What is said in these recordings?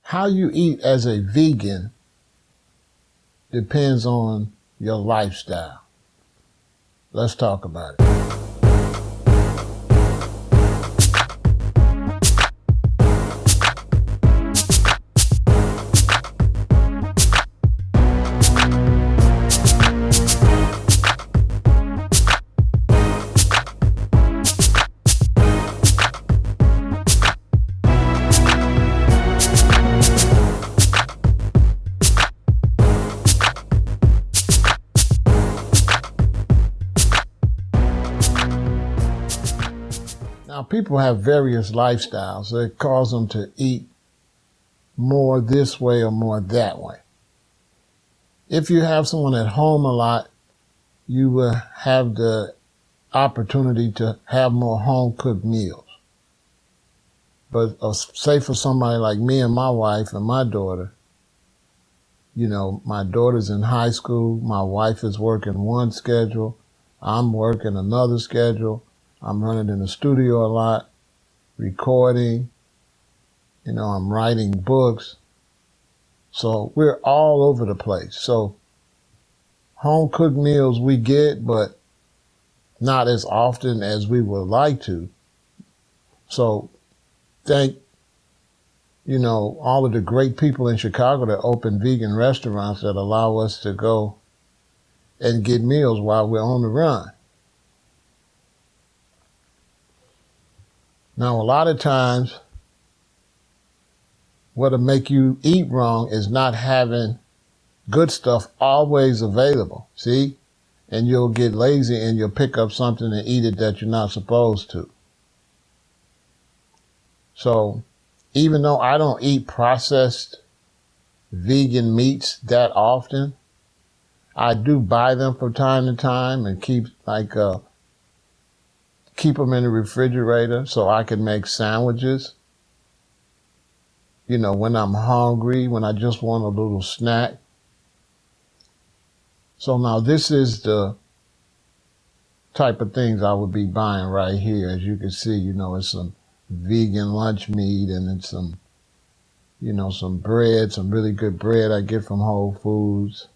How you eat as a vegan depends on your lifestyle. Let's talk about it. Now, people have various lifestyles that cause them to eat more this way or more that way. If you have someone at home a lot, you will have the opportunity to have more home-cooked meals. But say for somebody like me and my wife and my daughter, you know, my daughter's in high school, my wife is working one schedule, I'm working another schedule, I'm running in the studio a lot, recording, you know, I'm writing books. So we're all over the place. So home cooked meals we get, but not as often as we would like to. So thank, you know, all of the great people in Chicago that open vegan restaurants that allow us to go and get meals while we're on the run. Now, a lot of times, what'll make you eat wrong is not having good stuff always available, see? And you'll get lazy and you'll pick up something and eat it that you're not supposed to. So, even though I don't eat processed vegan meats that often, I do buy them from time to time and keep them in the refrigerator so I can make sandwiches. You know, when I'm hungry, when I just want a little snack. So now this is the type of things I would be buying right here. As you can see, you know, it's some vegan lunch meat and it's some, you know, some bread, some really good bread I get from Whole Foods.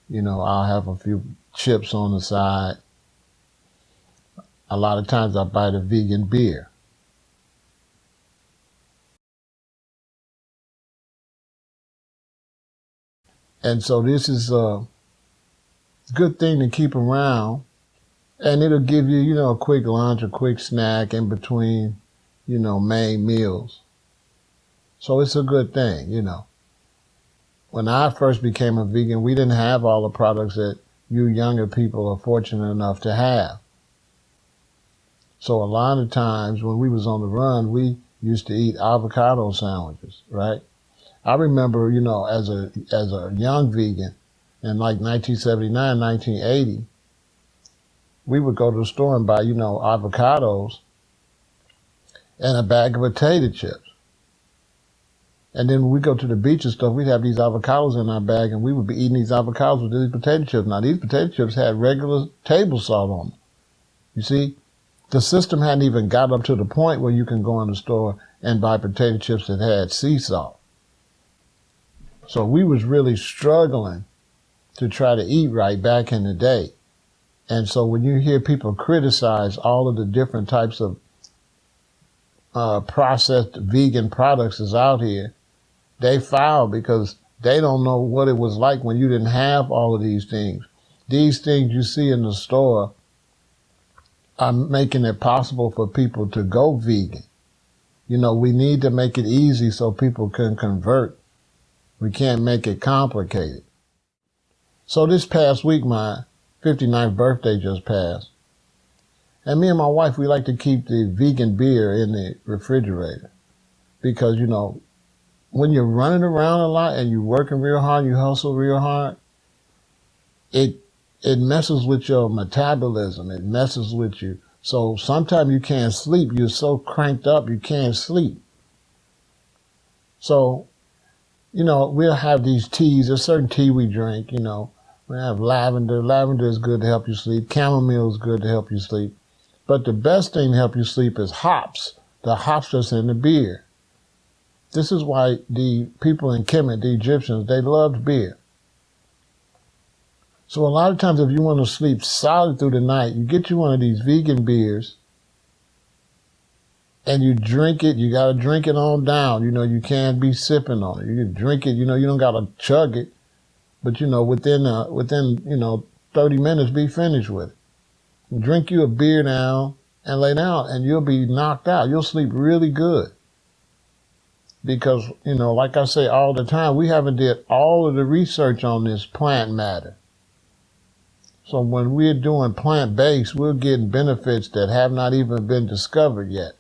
You know, I'll have a few chips on the side. A lot of times I buy the vegan beer. And so this is a good thing to keep around. And it'll give you, you know, a quick lunch, a quick snack in between, you know, main meals. So it's a good thing, you know. When I first became a vegan, we didn't have all the products that you younger people are fortunate enough to have. So a lot of times when we was on the run, we used to eat avocado sandwiches, right? I remember, you know, as a young vegan in like 1979, 1980, we would go to the store and buy, you know, avocados and a bag of potato chips. And then when we go to the beach and stuff, we'd have these avocados in our bag and we would be eating these avocados with these potato chips. Now, these potato chips had regular table salt on them. You see? The system hadn't even got up to the point where you can go in the store and buy potato chips that had sea salt. So we was really struggling to try to eat right back in the day. And so when you hear people criticize all of the different types of processed vegan products that's out here, they foul because they don't know what it was like when you didn't have all of these things. These things you see in the store are making it possible for people to go vegan. You know, we need to make it easy so people can convert. We can't make it complicated. So this past week, my 59th birthday just passed. And me and my wife, we like to keep the vegan beer in the refrigerator. Because, you know, when you're running around a lot and you're working real hard, you hustle real hard, it messes with your metabolism. It messes with you. So sometimes you can't sleep. You're so cranked up, you can't sleep. So, you know, we'll have these teas. There's certain tea we drink, you know. We have lavender. Lavender is good to help you sleep. Chamomile is good to help you sleep. But the best thing to help you sleep is hops. The hops that's in the beer. This is why the people in Kemet, the Egyptians, they loved beer. So a lot of times if you want to sleep solid through the night, you get you one of these vegan beers and you drink it. You got to drink it on down. You can't be sipping on it. You can drink it, you don't got to chug it. But, within 30 minutes, be finished with it. Drink you a beer now and lay down and you'll be knocked out. You'll sleep really good. Because, like I say all the time, we haven't did all of the research on this plant matter. So when we're doing plant-based, we're getting benefits that have not even been discovered yet.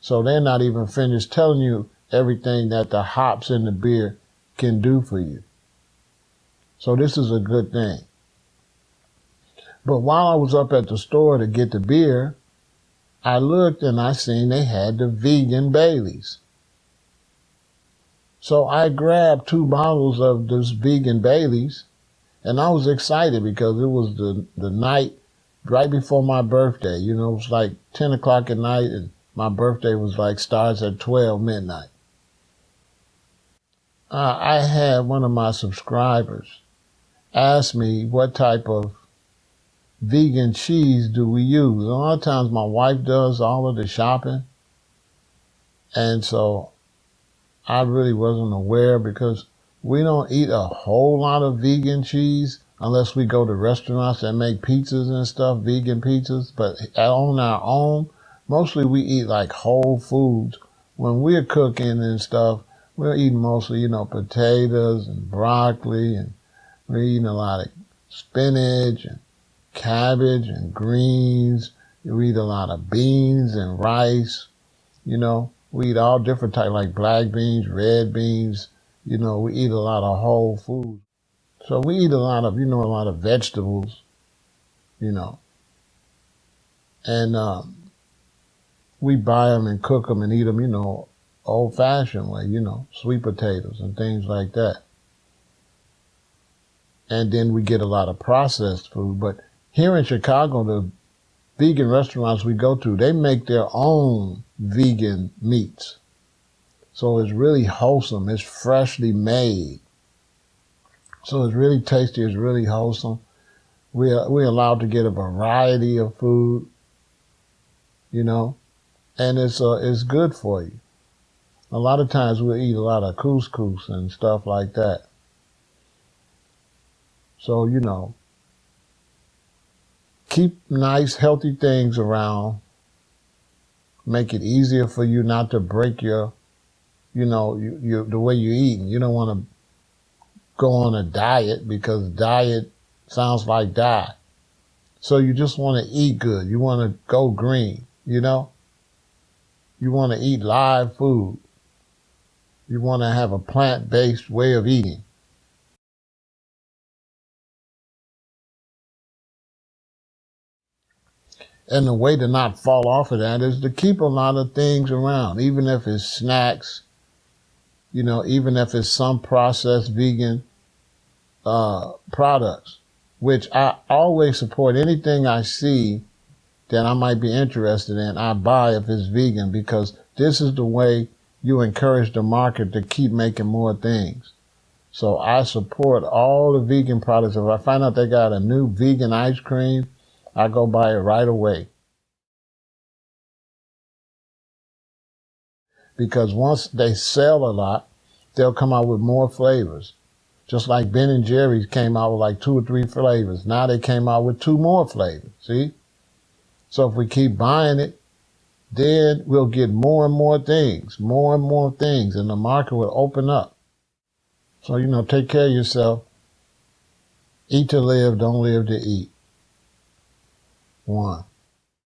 So they're not even finished telling you everything that the hops in the beer can do for you. So this is a good thing. But while I was up at the store to get the beer, I looked and I seen they had the vegan Baileys. So I grabbed 2 bottles of this vegan Baileys, and I was excited because it was the night right before my birthday. It was like 10 o'clock at night, and my birthday was starts at 12 midnight. I had one of my subscribers ask me what type of vegan cheese do we use. A lot of times my wife does all of the shopping, and so I really wasn't aware because we don't eat a whole lot of vegan cheese unless we go to restaurants that make pizzas and stuff, vegan pizzas. But on our own, mostly we eat like whole foods. When we're cooking and stuff, we're eating mostly, potatoes and broccoli, and we're eating a lot of spinach and cabbage and greens. We eat a lot of beans and rice, We eat all different types, like black beans, red beans. We eat a lot of whole food. So we eat a lot of, a lot of vegetables, And we buy them and cook them and eat them, old-fashioned way, sweet potatoes and things like that. And then we get a lot of processed food. But here in Chicago, the vegan restaurants we go to, they make their own vegan meats. So it's really wholesome. It's freshly made. So it's really tasty. It's really wholesome. We're allowed to get a variety of food, and it's good for you. A lot of times we'll eat a lot of couscous and stuff like that. So, keep nice, healthy things around. Make it easier for you not to break your the way you're eating. You don't want to go on a diet because diet sounds like die. So you just want to eat good. You want to go green, You want to eat live food. You want to have a plant-based way of eating. And the way to not fall off of that is to keep a lot of things around, even if it's snacks, even if it's some processed vegan products, which I always support. Anything I see that I might be interested in, I buy if it's vegan, because this is the way you encourage the market to keep making more things. So I support all the vegan products. If I find out they got a new vegan ice cream, I go buy it right away. Because once they sell a lot, they'll come out with more flavors. Just like Ben & Jerry's came out with like 2 or 3 flavors. Now they came out with 2 more flavors, see? So if we keep buying it, then we'll get more and more things, and the market will open up. So, take care of yourself. Eat to live, don't live to eat. 1.